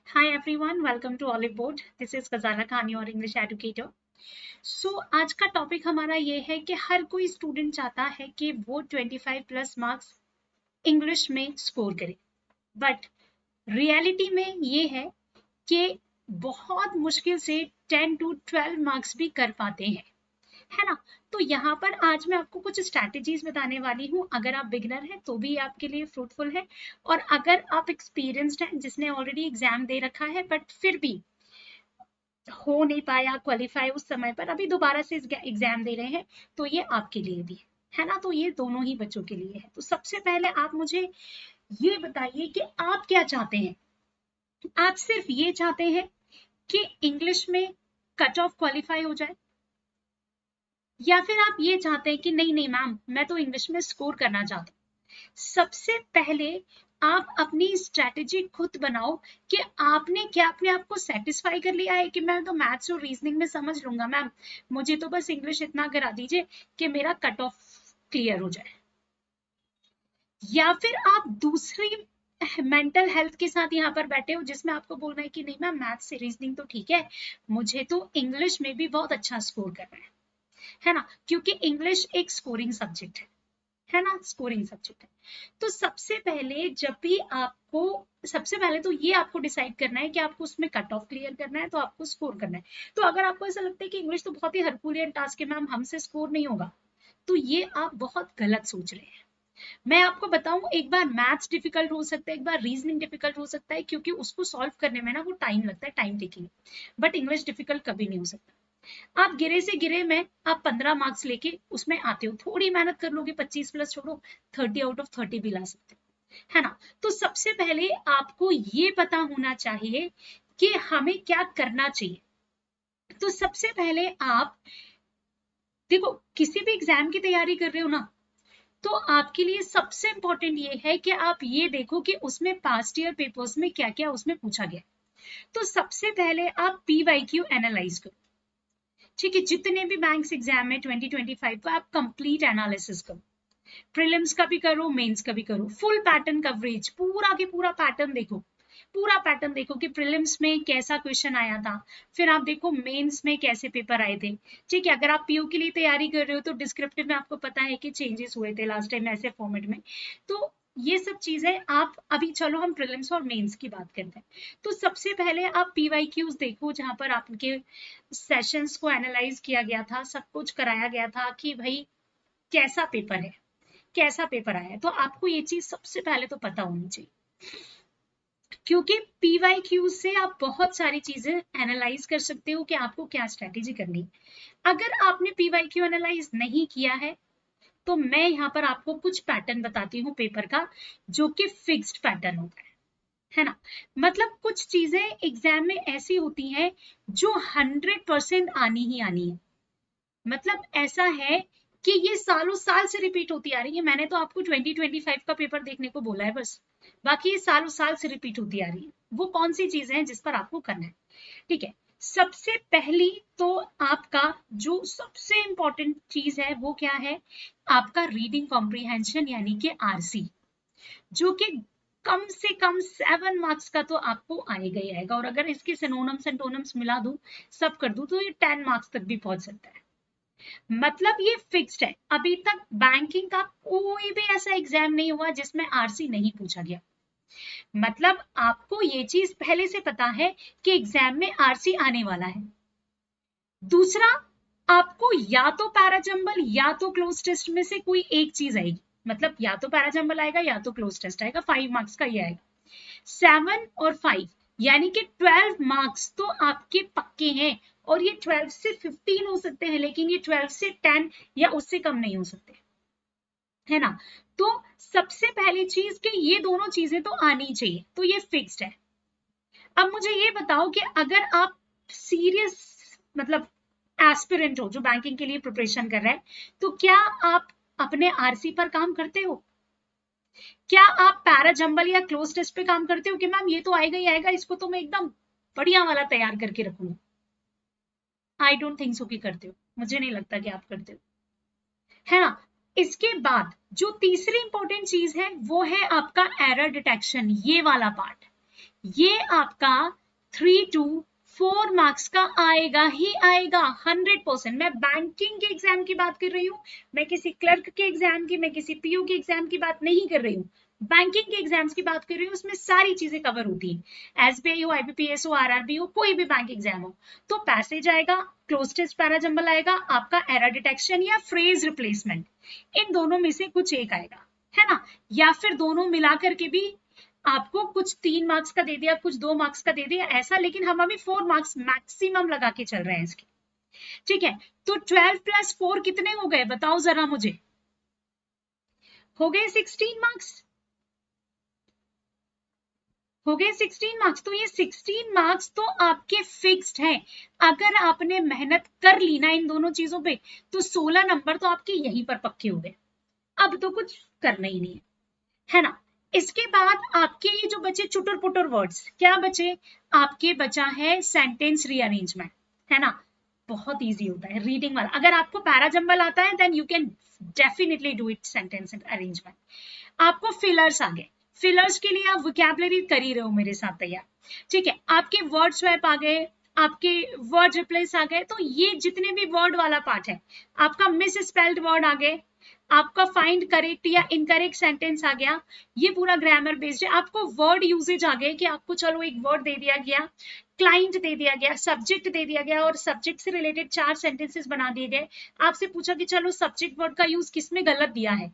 Hi everyone, welcome to Olive Board. This is Khazana Khan, your English educator. So आज का topic हमारा ये है कि हर कोई स्टूडेंट चाहता है कि वो 25 प्लस मार्क्स इंग्लिश में स्कोर करे, बट रियलिटी में ये है कि बहुत मुश्किल से 10 to 12 मार्क्स भी कर पाते हैं, है ना। तो यहाँ पर आज मैं आपको कुछ स्ट्रैटेजीज बताने वाली हूँ। अगर आप बिगनर हैं तो भी आपके लिए फ्रूटफुल है, और अगर आप एक्सपीरियंस्ड हैं जिसने ऑलरेडी एग्जाम दे रखा है बट फिर भी हो नहीं पाया क्वालिफाई उस समय पर, अभी दोबारा से एग्जाम दे रहे हैं, तो ये आपके लिए भी है ना। तो ये दोनों ही बच्चों के लिए है। तो सबसे पहले आप मुझे ये बताइए कि आप क्या चाहते हैं। आप सिर्फ ये चाहते हैं कि इंग्लिश में कट ऑफ क्वालिफाई हो जाए, या फिर आप ये चाहते हैं कि नहीं नहीं मैम, मैं तो इंग्लिश में स्कोर करना चाहता हूँ। सबसे पहले आप अपनी स्ट्रेटेजी खुद बनाओ कि आपने क्या अपने आप को सेटिस्फाई कर लिया है कि मैं तो मैथ्स और रीजनिंग में समझ लूंगा मैम, मुझे तो बस इंग्लिश इतना करा दीजिए कि मेरा कट ऑफ क्लियर हो जाए। या फिर आप दूसरी मेंटल हेल्थ के साथ यहाँ पर बैठे हो जिसमें आपको बोलना है कि नहीं मैम, मैथ्स से रीजनिंग तो ठीक है, मुझे तो इंग्लिश में भी बहुत अच्छा स्कोर करना है ना, क्योंकि इंग्लिश एक स्कोरिंग सब्जेक्ट है ना, स्कोरिंग सब्जेक्ट है। तो सबसे पहले जब भी आपको, सबसे पहले तो ये आपको डिसाइड करना है कि आपको उसमें कट ऑफ क्लियर करना है, तो आपको स्कोर करना है। तो अगर आपको ऐसा लगता है कि इंग्लिश तो बहुत ही हरकुलियन टास्क है मैम, हमसे स्कोर नहीं होगा, तो ये आप बहुत गलत सोच रहे हैं। मैं आपको बताऊं, एक बार मैथ्स डिफिकल्ट हो सकता है, एक बार रीजनिंग डिफिकल्ट हो सकता है, क्योंकि उसको सॉल्व करने में ना वो टाइम लगता है, time taking. But English difficult कभी नहीं हो सकता। आप गिरे से गिरे में आप 15 मार्क्स लेके उसमें आते हो, थोड़ी मेहनत कर लोगे, 25 प्लस छोड़ो, 30 आउट ऑफ 30 भी ला सकते हो, है ना। तो सबसे पहले आपको ये पता होना चाहिए कि हमें क्या करना चाहिए। तो सबसे पहले आप देखो, किसी भी एग्जाम की तैयारी कर रहे हो ना, तो आपके लिए सबसे इंपॉर्टेंट ये है कि आप ये देखो कि उसमें पास्ट ईयर पेपर्स में क्या क्या उसमें पूछा गया। तो सबसे पहले आप पीवाईक्यू एनालाइज करो, ठीक है। जितने भी बैंक्स एग्जाम है 2025 का, आप कंप्लीट एनालिसिस करो, प्रीलिम्स का भी करो, मेंस का भी करो, फुल पैटर्न कवरेज, पूरा के पूरा पैटर्न देखो। पूरा पैटर्न देखो कि प्रीलिम्स में कैसा क्वेश्चन आया था, फिर आप देखो मेंस में कैसे पेपर आए थे, ठीक है। अगर आप पीयू के लिए तैयारी कर रहे हो तो डिस्क्रिप्टिव में आपको पता है कि चेंजेस हुए थे लास्ट टाइम ऐसे फॉर्मेट में। तो ये सब चीजें आप, अभी चलो हम प्रीलिम्स और मेंस की बात करते हैं। तो सबसे पहले आप पीवाईक्यूज देखो, जहां पर आपके सेशंस को एनालाइज किया गया था, सब कुछ कराया गया था कि भाई कैसा पेपर है, कैसा पेपर आया है। तो आपको ये चीज सबसे पहले तो पता होनी चाहिए, क्योंकि पीवाईक्यू से आप बहुत सारी चीजें एनालाइज कर सकते हो कि आपको क्या स्ट्रेटेजी करनी है। अगर आपने पीवाईक्यू एनालाइज नहीं किया है, तो मैं यहाँ पर आपको कुछ पैटर्न बताती हूँ पेपर का, जो कि फिक्स्ड पैटर्न होता है ना। मतलब कुछ चीजें एग्जाम में ऐसी होती हैं जो 100% आनी ही आनी है। मतलब ऐसा है कि ये सालों साल से रिपीट होती आ रही है। मैंने तो आपको 2025 का पेपर देखने को बोला है बस, बाकी ये सालों साल से रिपीट होती आ रही है। वो कौन सी चीजें हैं जिस पर आपको करना है, ठीक है। सबसे पहली तो आपका जो सबसे इंपॉर्टेंट चीज है वो क्या है, आपका रीडिंग कॉम्प्रीहेंशन यानी कि आरसी, जो कि कम से कम 7 मार्क्स का तो आपको आएगा ही आएगा। और अगर इसके सिनोनिम्स एंटोनिम्स मिला दूं, सब कर दूं, तो ये 10 मार्क्स तक भी पहुंच सकता है। मतलब ये फिक्स्ड है। अभी तक बैंकिंग का कोई भी ऐसा एग्जाम नहीं हुआ जिसमें आरसी नहीं पूछा गया। मतलब आपको ये चीज पहले से पता है कि एग्जाम में आरसी आने वाला है। दूसरा, आपको या तो पैराजंबल या तो क्लोज टेस्ट में से कोई एक चीज आएगी। मतलब या तो पैराजंबल आएगा या तो क्लोज टेस्ट आएगा, 5 मार्क्स का ये आएगा। 7 और 5 यानी कि 12 मार्क्स तो आपके पक्के हैं। और ये 12 से 15 हो सकते हैं, लेकिन ये 12 से 10 या उससे कम नहीं हो सकते, है ना। तो सबसे पहली चीज कि ये दोनों चीजें तो आनी चाहिए, तो ये फिक्स्ड है। अब मुझे ये बताओ कि अगर आप सीरियस, मतलब एस्पिरेंट हो जो बैंकिंग के लिए प्रिपरेशन कर रहा है, तो क्या आप अपने आरसी पर काम करते हो? क्या आप पैराजंबल या क्लोज टेस्ट पे काम करते हो कि मैम ये तो आएगा ही आएगा, इसको तो मैं एकदम बढ़िया वाला तैयार करके रखूंगा? आई डोंट थिंक सो कि करते हो, मुझे नहीं लगता कि आप करते हो, है ना। इसके बाद जो तीसरी इंपॉर्टेंट चीज है वो है आपका एरर डिटेक्शन, ये वाला पार्ट। ये आपका 3 to 4 मार्क्स का आएगा ही आएगा 100%। मैं बैंकिंग के एग्जाम की बात कर रही हूँ, मैं किसी क्लर्क के एग्जाम की, मैं किसी पीयू के एग्जाम की बात नहीं कर रही हूँ, बैंकिंग के एग्जाम्स की बात कर रही हूँ। उसमें सारी चीजें कवर होती हैं, एसबीआई हो, आईबीपीएस हो, आरआरबी हो, कोई भी बैंक एग्जाम हो। तो पैसेज आएगा, क्लोज टेस्ट पैराजंबल आएगा, आपका एरर डिटेक्शन या फ्रेज रिप्लेसमेंट, इन दोनों में से कुछ एक आएगा, है ना। या फिर दोनों मिला करके भी आपको कुछ 3 मार्क्स का दे दिया, कुछ 2 मार्क्स का दे दिया ऐसा, लेकिन हम अभी 4 मार्क्स मैक्सिमम लगा के चल रहे हैं इसके, ठीक है। तो 12 + 4 कितने हो गए बताओ जरा मुझे, हो गए 16 मार्क्स, हो गए 16 मार्क्स। तो ये 16 मार्क्स तो आपके फिक्स्ड हैं, अगर आपने मेहनत कर ली ना इन दोनों चीजों पे, तो 16 नंबर तो आपके यहीं पर पक्के हो गए, अब तो कुछ करना ही नहीं है, है ना। इसके बाद आपके ये जो बचे चुटर पुटर वर्ड्स, क्या बचे आपके, बचा है सेंटेंस रीअरेंजमेंट, है ना। बहुत इजी होता है रीडिंग वाला, अगर आपको पैराजंबल आता है then you can definitely do it sentence arrangement. आपको फिलर्स आ गए, फिलर्स के लिए आप वोकैबुलरी कर ही रहे हो मेरे साथ तैयार, ठीक है। आपके वर्ड स्वैप आ गए, आपके वर्ड रिप्लेस आ गए, तो ये जितने भी वर्ड वाला पार्ट है, आपका मिस स्पेल्ड वर्ड आ गए, आपका फाइंड करेक्ट या इनकरेक्ट सेंटेंस आ गया, ये पूरा ग्रामर बेस्ड है। आपको वर्ड यूजेज आ गए कि आपको चलो एक वर्ड दे दिया गया, क्लाइंट दे दिया गया, सब्जेक्ट दे दिया गया, और सब्जेक्ट से रिलेटेड 4 सेंटेंसेस बना दिए गए, आपसे पूछा कि चलो सब्जेक्ट वर्ड का यूज किसमें गलत दिया है।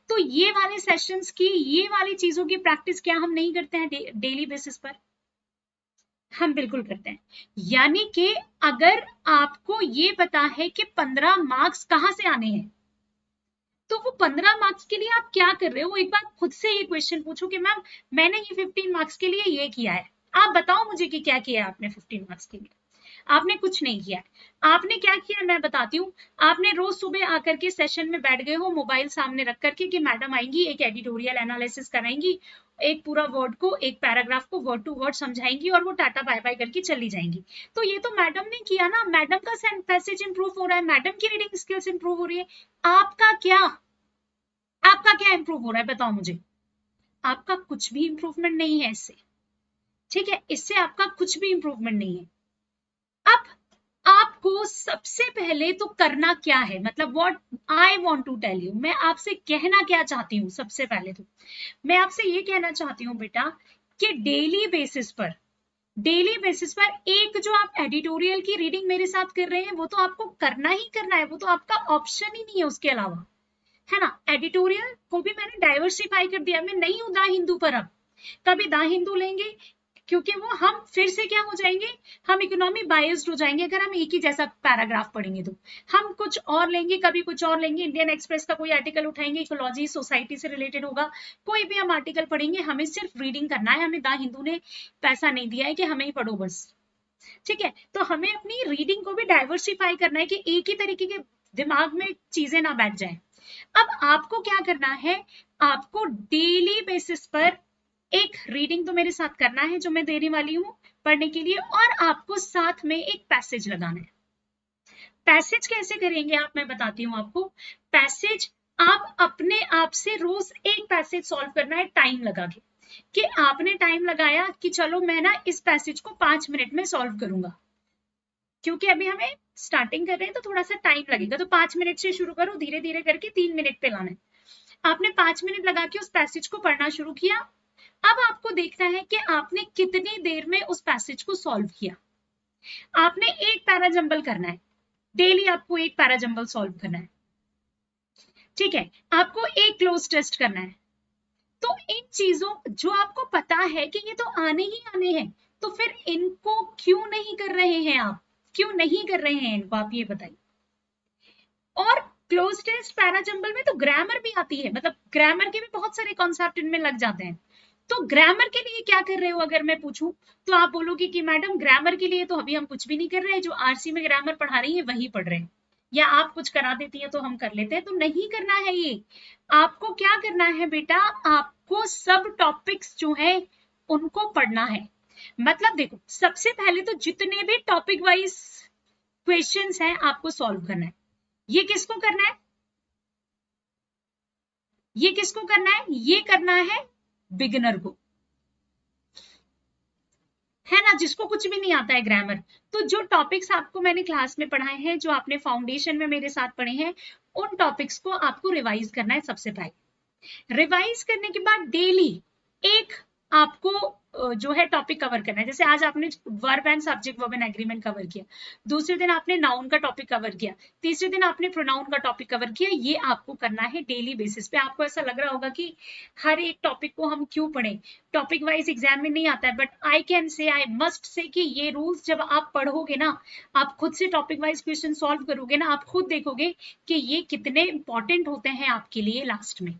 तो ये वाले सेशंस की, ये वाली चीजों की प्रैक्टिस क्या हम नहीं करते हैं डेली बेसिस पर, हम बिल्कुल करते हैं। यानी कि अगर आपको ये पता है कि 15 मार्क्स कहां से आने हैं, तो वो 15 मार्क्स के लिए आप क्या कर रहे हो, एक बार खुद से ये क्वेश्चन पूछो कि मैम मैंने ये 15 मार्क्स के लिए ये किया है, आप बताओ मुझे कि क्या किया है आपने 15 मार्क्स के लिए। आपने कुछ नहीं किया है। आपने क्या किया मैं बताती हूँ, आपने रोज सुबह आकर के सेशन में बैठ गए हो मोबाइल सामने रख करके कि मैडम आएंगी, एक एडिटोरियल एनालिसिस कराएंगी, एक पूरा वर्ड को, एक पैराग्राफ को वर्ड टू वर्ड समझाएंगी और वो टाटा बाय बाय करके चली जाएंगी। तो ये तो मैडम ने किया ना, मैडम का पैसेज इंप्रूव हो रहा है, मैडम की रीडिंग स्किल्स इंप्रूव हो रही है। आपका क्या, आपका क्या इंप्रूव हो रहा है बताओ मुझे, आपका कुछ भी इंप्रूवमेंट नहीं है इससे, ठीक है, इससे आपका कुछ भी इंप्रूवमेंट नहीं है। अब आपको सबसे पहले तो करना क्या है, मतलब what I want to tell you, मैं आपसे कहना क्या चाहती हूँ, सबसे पहले तो मैं आपसे ये कहना चाहती हूँ बेटा कि डेली बेसिस पर एक जो आप एडिटोरियल की रीडिंग मेरे साथ कर रहे हैं, वो तो आपको करना ही करना है, वो तो आपका ऑप्शन ही नहीं है उसके अलावा, है ना। एडिटोरियल को भी मैंने डाइवर्सिफाई कर दिया, मैं नहीं हूं दा हिंदू पर, अब कभी दा हिंदू लेंगे क्योंकि वो हम फिर से क्या हो जाएंगे, हम इकोनॉमी बायस्ड हो जाएंगे अगर हम एक ही जैसा पैराग्राफ पढ़ेंगे। तो हम कुछ और लेंगे, कभी कुछ और लेंगे, इंडियन एक्सप्रेस का कोई आर्टिकल उठाएंगे, इकोलॉजी सोसाइटी से रिलेटेड होगा, कोई भी हम आर्टिकल पढ़ेंगे, हमें सिर्फ रीडिंग करना है, हमें दा हिंदू ने पैसा नहीं दिया है कि हमें ही पढ़ो बस, ठीक है। तो हमें अपनी रीडिंग को भी डाइवर्सिफाई करना है कि एक ही तरीके के दिमाग में चीजें ना बैठ जाएं। अब आपको क्या करना है, आपको डेली बेसिस पर एक रीडिंग तो मेरे साथ करना है जो मैं देने वाली हूं पढ़ने के लिए, और आपको साथ में एक पैसेज लगाना है। पैसेज कैसे करेंगे आप, मैं बताती हूँ आपको। पैसेज आप अपने आप से रोज एक पैसेज सॉल्व करना है टाइम लगा के, कि आपने टाइम लगाया कि चलो मैं ना इस पैसेज को 5 मिनट में सॉल्व करूंगा, क्योंकि अभी हमें स्टार्टिंग कर रहे हैं तो थोड़ा सा टाइम लगेगा, तो 5 मिनट से शुरू करो, धीरे धीरे करके 3 मिनट पे लाना है। आपने 5 मिनट लगा के उस पैसेज को पढ़ना शुरू किया। अब आपको देखना है कि आपने कितनी देर में उस पैसेज को सॉल्व किया। आपने एक पैराजंबल करना है, डेली आपको एक पैराजंबल सॉल्व करना है, ठीक है। आपको एक क्लोज टेस्ट करना है। तो इन चीजों जो आपको पता है कि ये तो आने ही आने हैं, तो फिर इनको क्यों नहीं कर रहे हैं आप, क्यों नहीं कर रहे हैं इनको, आप ये बताइए। और क्लोज टेस्ट पैराजंबल में तो ग्रामर भी आती है, मतलब ग्रामर के भी बहुत सारे कॉन्सेप्ट इनमें लग जाते हैं। तो ग्रामर के लिए क्या कर रहे हो अगर मैं पूछूं, तो आप बोलोगे कि मैडम ग्रामर के लिए तो अभी हम कुछ भी नहीं कर रहे हैं, जो आरसी में ग्रामर पढ़ा रही है वही पढ़ रहे हैं, या आप कुछ करा देती हैं तो हम कर लेते हैं। तो नहीं करना है ये, आपको क्या करना है बेटा, आपको सब टॉपिक्स जो है उनको पढ़ना है। मतलब देखो, सबसे पहले तो जितने भी टॉपिक वाइज क्वेश्चंस हैं आपको सॉल्व करना है। ये किसको करना है, ये किसको करना है, ये करना है बिगिनर को, या जिसको कुछ भी नहीं आता है ग्रामर, तो जो टॉपिक्स आपको मैंने क्लास में पढ़ाए हैं, जो आपने फाउंडेशन में मेरे साथ पढ़े हैं, उन टॉपिक्स को आपको रिवाइज करना है सबसे पहले। रिवाइज करने के बाद डेली एक आपको जो है टॉपिक कवर करना है। जैसे आज आपने verb and subject verb and agreement cover किया, दूसरे दिन आपने नाउन का टॉपिक कवर किया, तीसरे दिन आपने प्रोनाउन का टॉपिक कवर किया। ये आपको करना है डेली बेसिस पे। आपको ऐसा लग रहा होगा कि हर एक टॉपिक को हम क्यों पढ़ें, टॉपिक वाइज एग्जाम में नहीं आता है, बट आई कैन से, आई मस्ट से कि ये रूल्स जब आप पढ़ोगे ना, आप खुद से टॉपिक वाइज क्वेश्चन सॉल्व करोगे ना, आप खुद देखोगे कि ये कितने इंपॉर्टेंट होते हैं आपके लिए लास्ट में।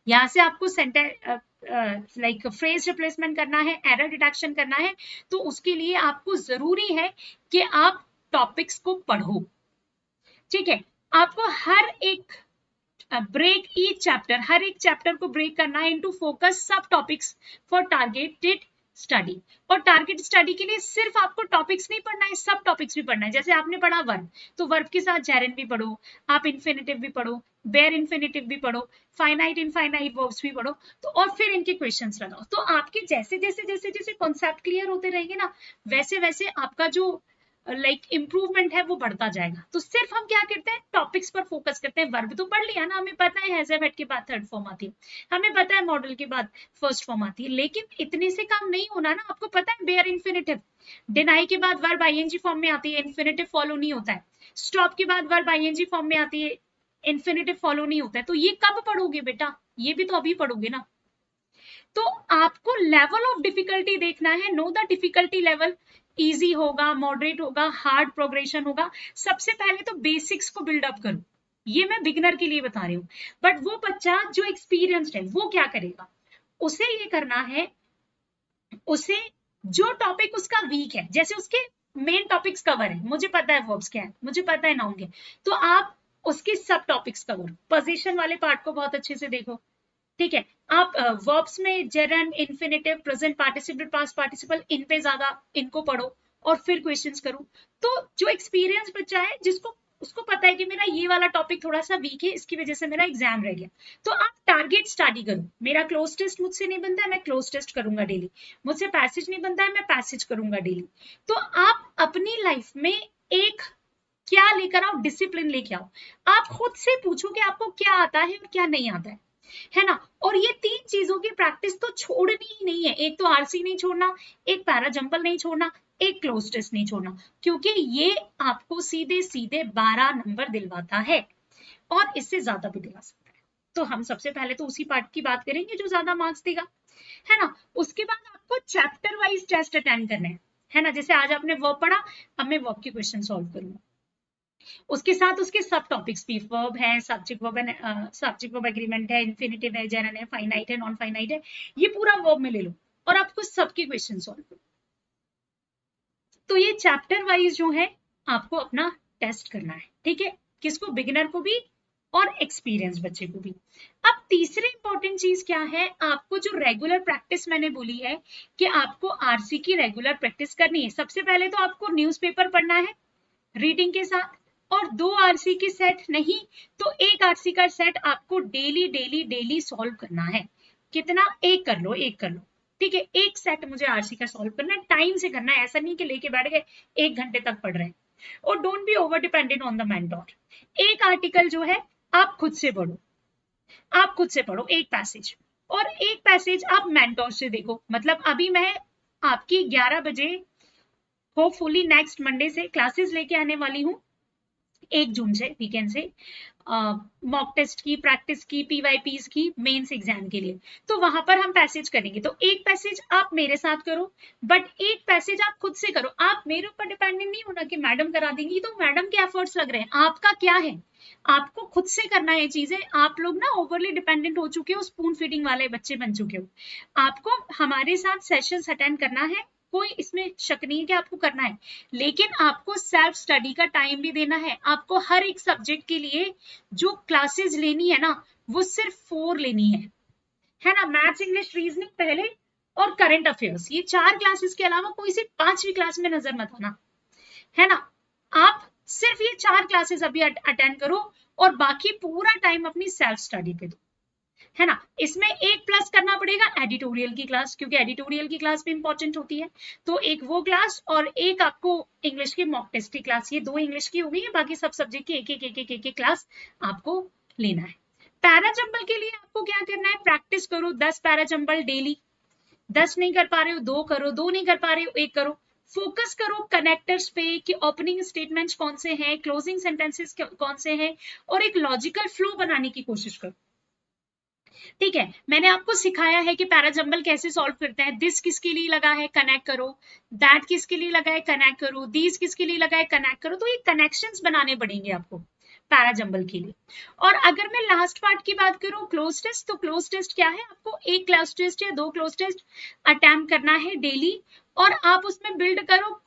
यहाँ से आपको सेंटेंस लाइक फ्रेज रिप्लेसमेंट करना है, एरर डिटेक्शन करना है, तो उसके लिए आपको जरूरी है कि आप टॉपिक्स को पढ़ो। ठीक है, आपको हर एक ब्रेक ईच चैप्टर, हर एक चैप्टर को ब्रेक करना है इनटू फोकस सब टॉपिक्स फॉर टारगेटेड स्टडी। और टारगेट स्टडी के लिए सिर्फ आपको टॉपिक्स नहीं पढ़ना है, सब टॉपिक्स भी पढ़ना है। जैसे आपने पढ़ा वर्ब, तो वर्ब के साथ जेरेंड भी पढ़ो, आप इन्फिनेटिव भी पढ़ो, बेयर इन्फिनेटिव भी पढ़ो, फाइनाइट इनफाइनाइट वर्ब्स भी पढ़ो, तो और फिर इनके क्वेश्चंस लगाओ। तो आपके जैसे जैसे जैसे जैसे कॉन्सेप्ट क्लियर होते रहेंगे ना, वैसे वैसे आपका जो इम्प्रूवमेंट है वो बढ़ता जाएगा। तो सिर्फ हम क्या करते हैं, टॉपिक्स पर फोकस करते हैं। वर्ब तो पढ़ लिया ना, हमें पता है हैज हैव हैड के बाद थर्ड फॉर्म आती है, हमें पता है मॉडल के बाद फर्स्ट फॉर्म आती है, लेकिन इतने से काम नहीं होना ना। आपको पता है बेयर इन्फिनेटिव, डिनाई के बाद वर्ब आईएनजी फॉर्म में आती है, इन्फिनेटिव फॉलो नहीं होता है। स्टॉप के बाद वर्ब आईएनजी फॉर्म में आती है, इन्फिनेटिव फॉलो नहीं होता है। तो ये कब पढ़ोगे बेटा, ये भी तो अभी पढ़ोगे ना। तो आपको लेवल ऑफ डिफिकल्टी देखना है, know the difficulty level, easy होगा, मॉडरेट होगा, हार्ड प्रोग्रेशन होगा। सबसे पहले तो बेसिक्स को बिल्डअप करो, ये मैं बिगिनर के लिए बता रही हूँ। बट वो बच्चा जो एक्सपीरियंस्ड है वो क्या करेगा, उसे ये करना है, उसे जो टॉपिक उसका वीक है, जैसे उसके मेन टॉपिक्स कवर है, मुझे पता है वर्ब्स क्या है, मुझे पता है नाउन क्या है, तो आप उसके सब टॉपिक्स कवर, पोजीशन वाले पार्ट को बहुत अच्छे से देखो। ठीक है, आप वर्ब्स में gerund, infinitive, present participle, past participle, इन पे ज्यादा इनको पढ़ो और फिर क्वेश्चंस करो। तो जो एक्सपीरियंस बच्चा है, जिसको उसको पता है कि मेरा ये वाला टॉपिक थोड़ा सा वीक है, इसकी वजह से मेरा एग्जाम रह गया, तो आप टारगेट स्टडी करो। मेरा क्लोज टेस्ट मुझसे नहीं बनता है, मैं क्लोज टेस्ट करूंगा डेली। मुझसे पैसेज नहीं बनता है, मैं पैसेज करूंगा डेली। तो आप अपनी लाइफ में एक क्या लेकर आओ, डिसिप्लिन लेके आओ। आप खुद से पूछो कि आपको क्या आता है और क्या नहीं आता है ना। और ये तीन चीजों की प्रैक्टिस तो छोड़नी ही नहीं है। एक तो आरसी नहीं छोड़ना, एक पैरा जंपल नहीं छोड़ना, एक क्लोज टेस्ट नहीं छोड़ना, क्योंकि ये आपको सीधे सीधे 12 नंबर दिलवाता है और इससे ज्यादा भी दिला सकता है। तो हम सबसे पहले तो उसी पार्ट की बात करेंगे जो ज्यादा मार्क्स देगा, है ना। उसके बाद आपको चैप्टर वाइज टेस्ट अटेंड करने है ना। जैसे आज आपने वर्ब पढ़ा, अब मैं वर्ब के क्वेश्चन सॉल्व करूंगा, उसके साथ उसके सब टॉपिक्स भी, वर्ब है, सब्जेक्ट वर्ब एग्रीमेंट है, इन्फिनेटिव है, जेरन है, फाइनाइट है, नॉन फाइनाइट है, ये पूरा वर्ब में ले लो और आपको सबके क्वेश्चन सॉल्व करो। तो ये चैप्टर वाइज जो है आपको अपना टेस्ट करना है, ठीक है, किसको, बिगिनर को भी और एक्सपीरियंस बच्चे को भी। अब तीसरी इंपॉर्टेंट चीज क्या है, आपको जो रेगुलर प्रैक्टिस मैंने बोली है कि आपको आरसी की रेगुलर प्रैक्टिस करनी है। सबसे पहले तो आपको न्यूज़पेपर पढ़ना है रीडिंग के साथ, और 2 आरसी की सेट नहीं तो 1 आरसी का सेट आपको डेली डेली डेली सॉल्व करना है। कितना, एक कर लो, एक कर लो, ठीक है। एक सेट मुझे आरसी का सॉल्व करना है, टाइम से करना है, ऐसा नहीं कि लेके बैठ गए 1 घंटे तक पढ़ रहे हैं। और don't be over dependent on the mentor. एक आर्टिकल जो है आप खुद से पढ़ो, आप खुद से पढ़ो एक पैसेज, और एक पैसेज आप मेंटोर से देखो। मतलब अभी मैं आपकी 11 बजे होपफुली नेक्स्ट मंडे से क्लासेस लेके आने वाली हूँ, 1 जून से, वीकेंड से, मॉक टेस्ट की, प्रैक्टिस की, पीवाईपीज की, मेंस एग्जाम के लिए। तो वहां पर हम पैसेज करेंगे। तो एक पैसेज आप मेरे साथ करो, बट एक पैसेज आप खुद से करो। आप मेरे ऊपर डिपेंडेंट नहीं होना कि मैडम करा देंगी, तो मैडम के एफर्ट्स लग रहे हैं, आपका क्या है, आपको खुद से करना है चीजें। आप लोग ना ओवरली डिपेंडेंट हो चुके हो, स्पून फीडिंग वाले बच्चे बन चुके हो। आपको हमारे साथ सेशंस अटेंड करना है, कोई इसमें शक नहीं है कि आपको करना है, लेकिन आपको सेल्फ स्टडी का टाइम भी देना है। आपको हर एक सब्जेक्ट के लिए जो क्लासेस लेनी है ना, वो सिर्फ 4 लेनी है ना। मैथ्स, इंग्लिश, रीजनिंग पहले और करंट अफेयर्स, ये 4 क्लासेस के अलावा कोई सी 5वीं क्लास में नजर मत आना, है ना। आप सिर्फ ये 4 क्लासेस अभी अटेंड करो और बाकी पूरा टाइम अपनी सेल्फ स्टडी पे दो। है ना। इसमें एक प्लस करना पड़ेगा एडिटोरियल की क्लास, क्योंकि एडिटोरियल की क्लास भी इंपॉर्टेंट होती है। तो एक वो क्लास और एक आपको इंग्लिश की मॉक टेस्ट की क्लास, ये 2 इंग्लिश की होगी, बाकी सब सब्जेक्ट की एक क्लास आपको लेना है। पैरा जंबल के लिए आपको क्या करना है, प्रैक्टिस करो 10 पैरा जंबल डेली। 10 नहीं कर पा रहे हो 2 करो, 2 नहीं कर पा रहे हो 1 करो। फोकस करो कनेक्टर्स पे कि ओपनिंग स्टेटमेंट्स कौन से हैं, क्लोजिंग सेंटेंसेस कौन से हैं, और एक लॉजिकल फ्लो बनाने की कोशिश करो। ठीक है, मैंने आपको सिखाया है कि पैराजंबल कैसे सॉल्व करते हैं। दिस किसके लिए लगा है, कनेक्ट करो। दैट किसके लिए लगा है, कनेक्ट करो। दीज किसके लिए लगा है, कनेक्ट करो। तो ये कनेक्शंस बनाने पड़ेंगे आपको पैराजंबल के लिए। और अगर मैं लास्ट पार्ट की बात करूं क्लोज टेस्ट, तो क्लोज टेस्ट क्या है, आपको एक क्लोज टेस्ट या 2 क्लोज टेस्ट अटेम्प्ट करना है डेली, और आप उसमें बिल्ड करो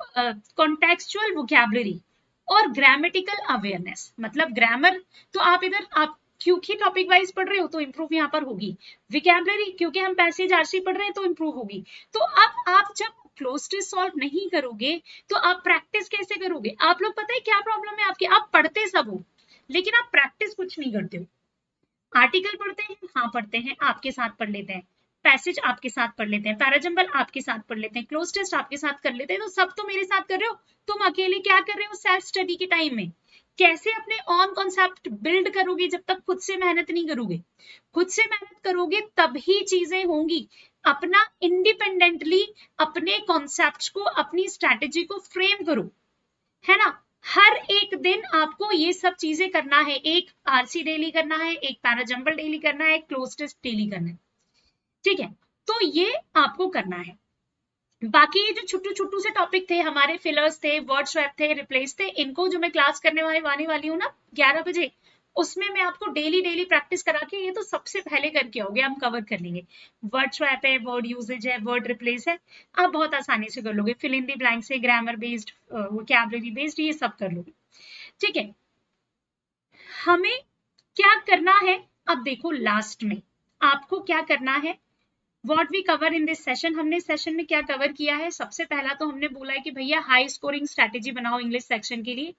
कॉन्टेक्सचुअल वोकैबुलरी और ग्रामेटिकल अवेयरनेस। मतलब ग्रामर तो आप इधर आप क्योंकि टॉपिक वाइज पढ़ रहे हो तो इंप्रूव यहाँ पर होगी। विकैबुलरी क्योंकि हम पैसेज आरसी पढ़ रहे हैं तो इंप्रूव होगी। तो अब आप जब क्लोज टेस्ट सॉल्व नहीं करोगे तो आप प्रैक्टिस कैसे करोगे। आप लोग पता है क्या प्रॉब्लम है आपकी, आप पढ़ते सब हो लेकिन आप प्रैक्टिस कुछ नहीं करते हो। आर्टिकल पढ़ते हैं, हाँ पढ़ते हैं, आपके साथ पढ़ लेते हैं। पैसेज आपके साथ पढ़ लेते हैं, पैराजंबल आपके साथ पढ़ लेते हैं, क्लोज टेस्ट आपके साथ कर लेते हैं। तो सब तो मेरे साथ कर रहे हो, तुम अकेले क्या कर रहे हो सेल्फ स्टडी के टाइम में। कैसे अपने ऑन कॉन्सेप्ट बिल्ड करोगे जब तक खुद से मेहनत नहीं करोगे। खुद से मेहनत करोगे तभी चीजें होंगी। अपना इंडिपेंडेंटली अपने कॉन्सेप्ट को, अपनी स्ट्रैटेजी को फ्रेम करो, है ना। हर एक दिन आपको ये सब चीजें करना है। एक आरसी डेली करना है, एक पैराजंबल डेली करना है, एक क्लोज टेस्ट डेली करना है। ठीक है, तो ये आपको करना है। बाकी ये जो छोटू छोटू से टॉपिक थे हमारे, फिलर्स थे, वर्ड स्वैप थे, रिप्लेस थे, इनको जो मैं क्लास करने वाली हूँ ना 11 बजे, उसमें मैं आपको डेली डेली प्रैक्टिस करा के, ये तो सबसे पहले करके आओगे, हम कवर कर लेंगे। वर्ड स्वैप है, वर्ड यूजेज है, वर्ड रिप्लेस है, आप बहुत आसानी से कर लोगे। फिल इन द ब्लैंक से ग्रामर बेस्ड, वोकैबुलरी बेस्ड, ये सब कर लोगे। ठीक है, हमें क्या करना है अब देखो, लास्ट में आपको क्या करना है, what we cover in this session. हमने सेशन में क्या कवर किया है, सबसे पहला तो हमने बोला है कि भैया हाई स्कोरिंग स्ट्रेटेजी बनाओ इंग्लिश सेक्शन के लिए।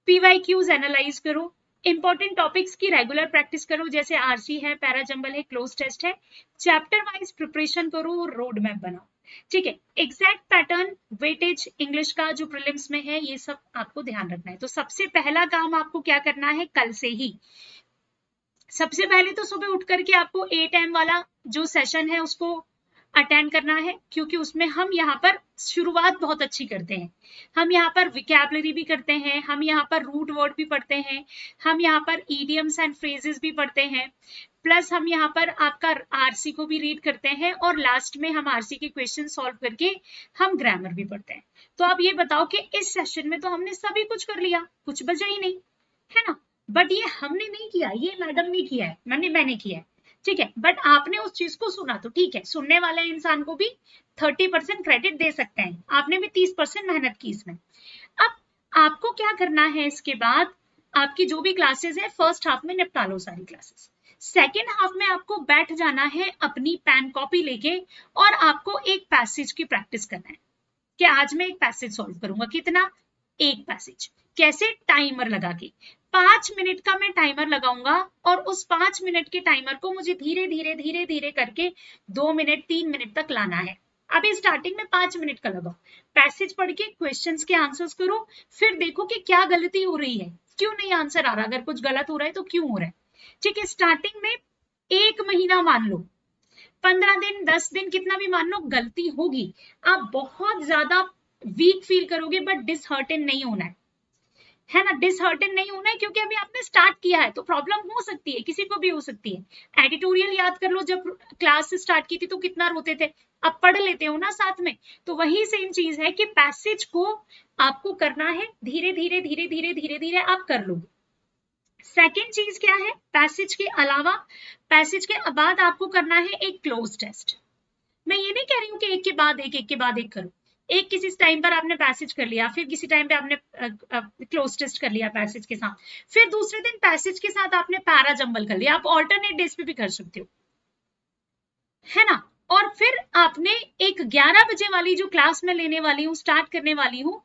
पीवाईक्यूज एनालाइज करो, इंपॉर्टेंट टॉपिक्स की रेगुलर प्रैक्टिस करो, जैसे आरसी है, पैराजंबल है, क्लोज टेस्ट है। चैप्टर वाइज प्रिपरेशन करो, रोड मैप बनाओ। ठीक है, एग्जैक्ट पैटर्न वेटेज इंग्लिश का जो प्रीलिम्स में है, ये सब आपको ध्यान रखना है। तो सबसे पहला काम आपको क्या करना है, कल से ही सबसे पहले तो सुबह उठ करके आपको 8 AM वाला जो सेशन है उसको अटेंड करना है, क्योंकि उसमें हम यहाँ पर शुरुआत बहुत अच्छी करते हैं। हम यहाँ पर विकैबुलरी भी करते हैं, हम यहाँ पर रूट वर्ड भी पढ़ते हैं, हम यहाँ पर इडियम्स एंड फ्रेजेस भी पढ़ते हैं, प्लस हम यहाँ पर आपका आरसी को भी रीड करते हैं, और लास्ट में हम आरसी के क्वेश्चन सॉल्व करके हम ग्रामर भी पढ़ते हैं। तो आप ये बताओ कि इस सेशन में तो हमने सभी कुछ कर लिया, कुछ बचा ही नहीं, है ना। बट ये हमने नहीं किया, ये मैडम ने किया है, मैंने किया है। ठीक है, बट आपने उस चीज को सुना तो ठीक है, सुनने वाले इंसान को भी 30% क्रेडिट दे सकते हैं, आपने भी 30% मेहनत की इसमें। अब आपको क्या करना है, इसके बाद आपकी जो भी क्लासेस है फर्स्ट हाफ में निपटा लो सारी क्लासेस। सेकेंड हाफ में आपको बैठ जाना है अपनी पेन कॉपी लेके, और आपको एक पैसेज की प्रैक्टिस करना है कि आज मैं एक पैसेज सॉल्व करूंगा। कितना, एक पैसेज। कैसे, टाइमर लगा के 5 मिनट का मैं टाइमर लगाऊंगा, और उस 5 मिनट के टाइमर को मुझे धीरे धीरे धीरे धीरे करके 2 मिनट 3 मिनट तक लाना है। अभी स्टार्टिंग में 5 मिनट का लगाओ, पैसेज पढ़ के क्वेश्चंस के आंसर्स करो, फिर देखो कि क्या गलती हो रही है, क्यों नहीं आंसर आ रहा, अगर कुछ गलत हो रहा है तो क्यों हो रहा है। ठीक है, स्टार्टिंग में 1 महीना मान लो, 15 दिन 10 दिन कितना भी मान लो, गलती होगी, आप बहुत ज्यादा वीक फील करोगे, बट डिसहर्टन नहीं होना है ना। डिसहर्टन नहीं होना है, क्योंकि अभी आपने स्टार्ट किया है, तो प्रॉब्लम हो सकती है, किसी को भी हो सकती है। एडिटोरियल याद कर लो, जब क्लास स्टार्ट की थी तो कितना रोते थे, अब पढ़ लेते हो ना साथ में। तो वही सेम चीज है कि पैसेज को आपको करना है, धीरे धीरे धीरे धीरे धीरे धीरे आप कर लोगे। सेकेंड चीज क्या है, पैसेज के अलावा, पैसेज के बाद आपको करना है एक क्लोज टेस्ट। मैं ये नहीं कह रही हूँ कि एक के बाद एक करो। एक किसी टाइम पर आपने पैसेज कर लिया, फिर किसी टाइम पे आपने क्लोज टेस्ट कर लिया पैसेज के साथ, फिर दूसरे दिन पैसेज के साथ आपने पैरा जंबल कर लिया। आप ऑल्टरनेट डेज पे भी कर सकते हो, है ना। और फिर आपने एक 11 बजे वाली जो क्लास में लेने वाली हूँ, स्टार्ट करने वाली हूँ,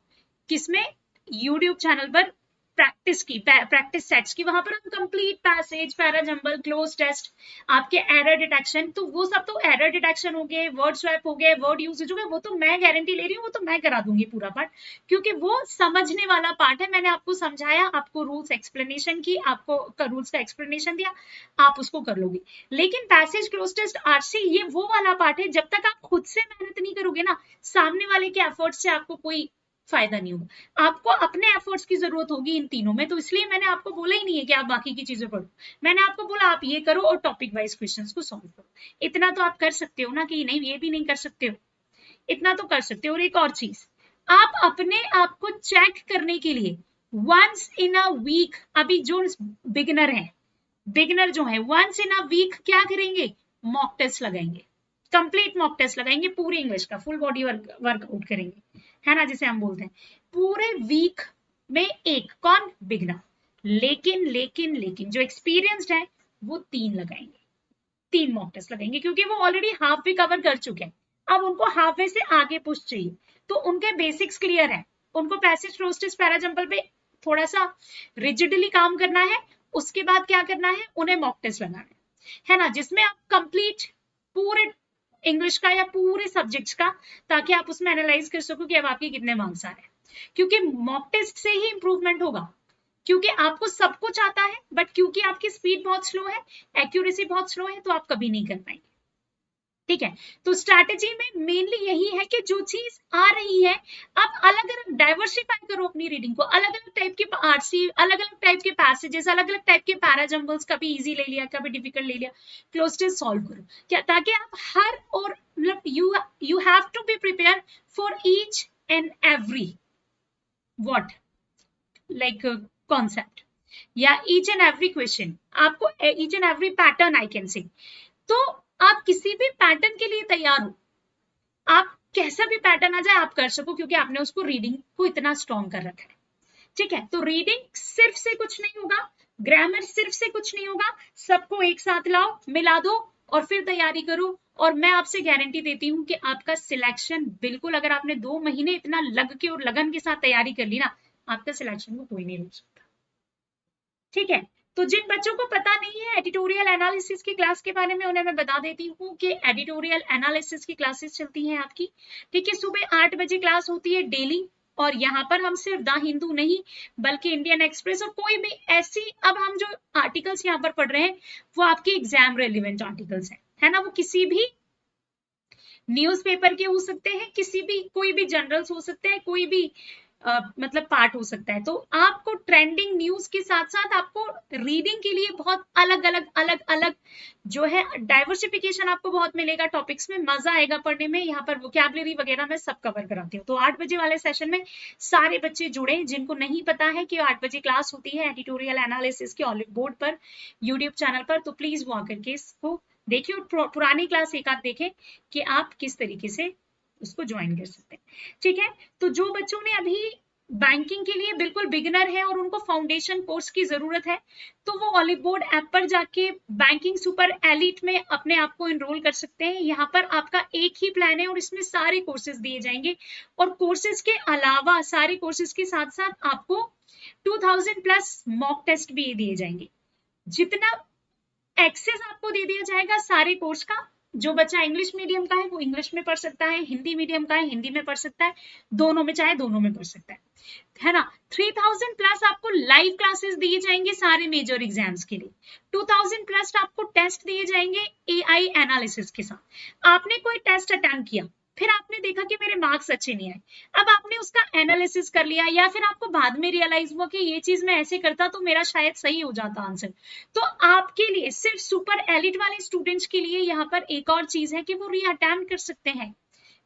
किसमें, यूट्यूब चैनल पर प्रैक्टिस सेट्स की, वहां पर हम complete passage, para jumble, cloze test, आपके एरर डिटेक्शन, तो वो सब तो एरर डिटेक्शन हो गए, वर्ड स्वैप हो गए, वर्ड यूजेज हो गए, वो तो मैं गारंटी ले रही हूँ, वो तो मैं करा दूंगी पूरा पार्ट, क्योंकि वो समझने वाला पार्ट है। मैंने आपको समझाया, आपको रूल्स एक्सप्लेनेशन की, आपको रूल्स का एक्सप्लेनेशन दिया, आप उसको कर लोगे। लेकिन पैसेज, क्लोज टेस्ट, आरसी, ये वो वाला पार्ट है, जब तक आप खुद से मेहनत नहीं करोगे ना, सामने वाले के एफर्ट्स से आपको कोई फायदा नहीं होगा। आपको अपने एफर्ट्स की जरूरत होगी इन तीनों में, तो इसलिए मैंने आपको बोला ही नहीं है कि आप बाकी की चीजें पढ़ो, मैंने आपको बोला आप ये करो और टॉपिक वाइज क्वेश्चंस को सॉल्व करो। इतना तो आप कर सकते हो ना, कि नहीं ये भी नहीं कर सकते हो, इतना तो कर सकते हो। और एक और चीज, आप अपने आप को चेक करने के लिए वंस इन अ वीक, अभी जो बिगिनर है, बिगिनर जो है वंस इन अ वीक क्या करेंगे, मॉक टेस्ट लगाएंगे, कंप्लीट मॉक टेस्ट लगाएंगे, पूरी इंग्लिश का फुल बॉडी वर्कआउट करेंगे, है ना, जिसे हम बोलते हैं पूरे वीक में एक, कौन, बिगनर। लेकिन लेकिन लेकिन जो एक्सपीरियंस्ड है वो 3 लगाएंगे, 3 मॉक टेस्ट लगाएंगे, क्योंकि वो ऑलरेडी हाफ भी कवर कर चुके हैं, अब उनको हाफ वे से आगे पुश चाहिए, तो उनके बेसिक्स क्लियर है, उनको पैसेज, क्लोज टेस्ट, पैरा जंपल पे थोड़ा सा रिजिडली काम करना है, उसके बाद क्या करना है, उन्हें मॉक टेस्ट लगाना है ना, जिसमें आप कंप्लीट पूरे इंग्लिश का या पूरे सब्जेक्ट्स का, ताकि आप उसमें एनालाइज कर सको कि अब आपके कितने मार्क्स आ रहे हैं, क्योंकि मॉक टेस्ट से ही इंप्रूवमेंट होगा, क्योंकि आपको सब कुछ आता है, बट क्योंकि आपकी स्पीड बहुत स्लो है, एक्यूरेसी बहुत स्लो है, तो आप कभी नहीं कर पाएंगे। ठीक है, तो स्ट्रैटेजी में मेनली यही है कि जो चीज आ रही है, आप अलग अलग डाइवर्सिफाई करो अपनी रीडिंग को, अलग अलग टाइप के आरसी, अलग अलग टाइप के पैसेजेस, अलग अलग टाइप के पैराजम्बल्स, कभी इजी ले लिया, कभी डिफिकल्ट ले लिया, क्लोज टेस्ट सॉल्व करो, क्या, ताकि आप हर, और मतलब you have to be prepare for each and every what, like concept, या ईच एंड एवरी क्वेश्चन, आपको each and every pattern I can say, तो आप किसी भी पैटर्न के लिए तैयार हो, आप कैसा भी पैटर्न आ जाए आप कर सको, क्योंकि आपने उसको रीडिंग को इतना स्ट्रॉन्ग कर रखा है। ठीक है, तो रीडिंग सिर्फ से कुछ नहीं होगा, ग्रामर सिर्फ से कुछ नहीं होगा, सबको एक साथ लाओ, मिला दो और फिर तैयारी करो, और मैं आपसे गारंटी देती हूँ कि आपका सिलेक्शन बिल्कुल, अगर आपने 2 महीने इतना लग के और लगन के साथ तैयारी कर ली ना, आपका सिलेक्शन को कोई नहीं रोक सकता। ठीक है, तो जिन बच्चों को पता नहीं है एडिटोरियल एनालिसिस की क्लास के बारे में, उन्हें मैं बता देती हूँ कि एडिटोरियल एनालिसिस की क्लासेस चलती हैं आपकी। ठीक है, सुबह 8 बजे क्लास होती है डेली, और यहाँ पर हम सिर्फ द हिंदू नहीं, बल्कि इंडियन एक्सप्रेस और कोई भी ऐसी, अब हम जो आर्टिकल्स यहाँ पर पढ़ रहे हैं वो आपके एग्जाम रेलिवेंट आर्टिकल्स हैं, है ना, वो किसी भी न्यूज़पेपर के हो सकते हैं, किसी भी, कोई भी जर्नल्स हो सकते हैं, कोई भी मतलब पार्ट हो सकता है। तो आपको ट्रेंडिंग न्यूज के साथ साथ आपको रीडिंग के लिए बहुत अलग अलग जो है डाइवर्सिफिकेशन आपको बहुत मिलेगा टॉपिक्स में, मजा आएगा पढ़ने में। यहाँ पर वोकैबुलरी वगैरह मैं सब कवर कराती हूँ। तो 8 बजे वाले सेशन में सारे बच्चे जुड़े, जिनको नहीं पता है कि 8 बजे क्लास होती है एडिटोरियल एनालिसिस के ऑलिव बोर्ड पर, यूट्यूब चैनल पर, तो प्लीज वो आकर के इसको देखिए और पुरानी क्लास एक आध देखें कि आप किस तरीके से उसको ज्वाइन कर सकते हैं। ठीक है, तो जो बच्चों ने अभी बैंकिंग के लिए बिल्कुल बिगिनर है और उनको फाउंडेशन कोर्स की जरूरत है, तो वो ऑलिव बोर्ड ऐप पर जाके बैंकिंग सुपर एलिट में अपने आप को एनरोल कर सकते हैं। यहाँ पर आपका एक ही प्लान है और इसमें सारे कोर्सेज दिए जाएंगे, और कोर्सेज के अलावा, सारे कोर्सेज के साथ साथ आपको 2000 प्लस मॉक टेस्ट भी दिए जाएंगे। जितना एक्सेस आपको दे दिया जाएगा सारे कोर्स का, जो बच्चा इंग्लिश मीडियम का है वो इंग्लिश में पढ़ सकता है, हिंदी मीडियम का है हिंदी में पढ़ सकता है, दोनों में चाहे दोनों में पढ़ सकता है ना। 3000 प्लस आपको लाइव क्लासेस दिए जाएंगे सारे मेजर एग्जाम्स के लिए, 2000 प्लस आपको टेस्ट दिए जाएंगे एआई एनालिसिस के साथ। आपने कोई टेस्ट अटेम्प्ट किया, फिर आपने देखा कि मेरे मार्क्स अच्छे नहीं आए, अब आपने उसका एनालिसिस कर लिया, या फिर आपको बाद में रियलाइज हुआ कि ये चीज मैं ऐसे करता तो मेरा शायद सही हो जाता आंसर, तो आपके लिए, सिर्फ सुपर एलिट वाले स्टूडेंट्स के लिए यहाँ पर एक और चीज है कि वो रीअटेम्प्ट कर सकते हैं,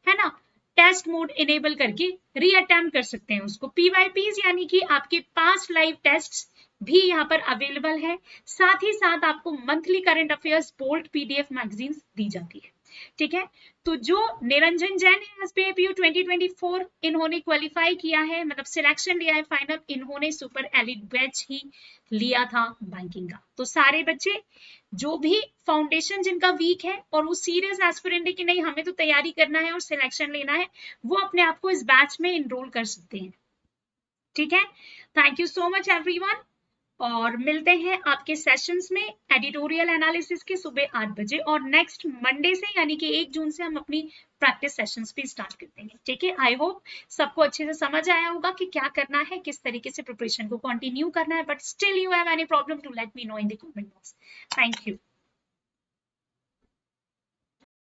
है ना, टेस्ट मोड इनेबल करके रीअटेम्प्ट कर सकते हैं उसको। पीवाईपीज यानी कि आपके पास लाइव टेस्ट्स भी यहाँ पर अवेलेबल है, साथ ही साथ आपको monthly current affairs bold PDF magazines दी जाती है। ठीक है, तो जो निरंजन जैन है एसबीआईपीयू 2024, इन्होंने क्वालिफाई किया है, मतलब सिलेक्शन लिया है फाइनल, इन्होंने सुपर एलिट बैच ही लिया था बैंकिंग का। तो सारे बच्चे जो भी फाउंडेशन जिनका वीक है और वो सीरियस एस्पिरेंट है कि नहीं हमें तो तैयारी करना है और सिलेक्शन लेना है, वो अपने आप को इस बैच में इनरोल कर सकते हैं। ठीक है, thank you so much everyone, और मिलते हैं आपके सेशंस में एडिटोरियल एनालिसिस के सुबह 8 बजे, और नेक्स्ट मंडे से यानी कि 1 जून से हम अपनी प्रैक्टिस सेशंस भी स्टार्ट कर देंगे। ठीक है, आई होप सबको अच्छे से समझ आया होगा कि क्या करना है, किस तरीके से प्रिपरेशन को कंटिन्यू करना है, but still you have any problem to let me know in the comment box. Thank you.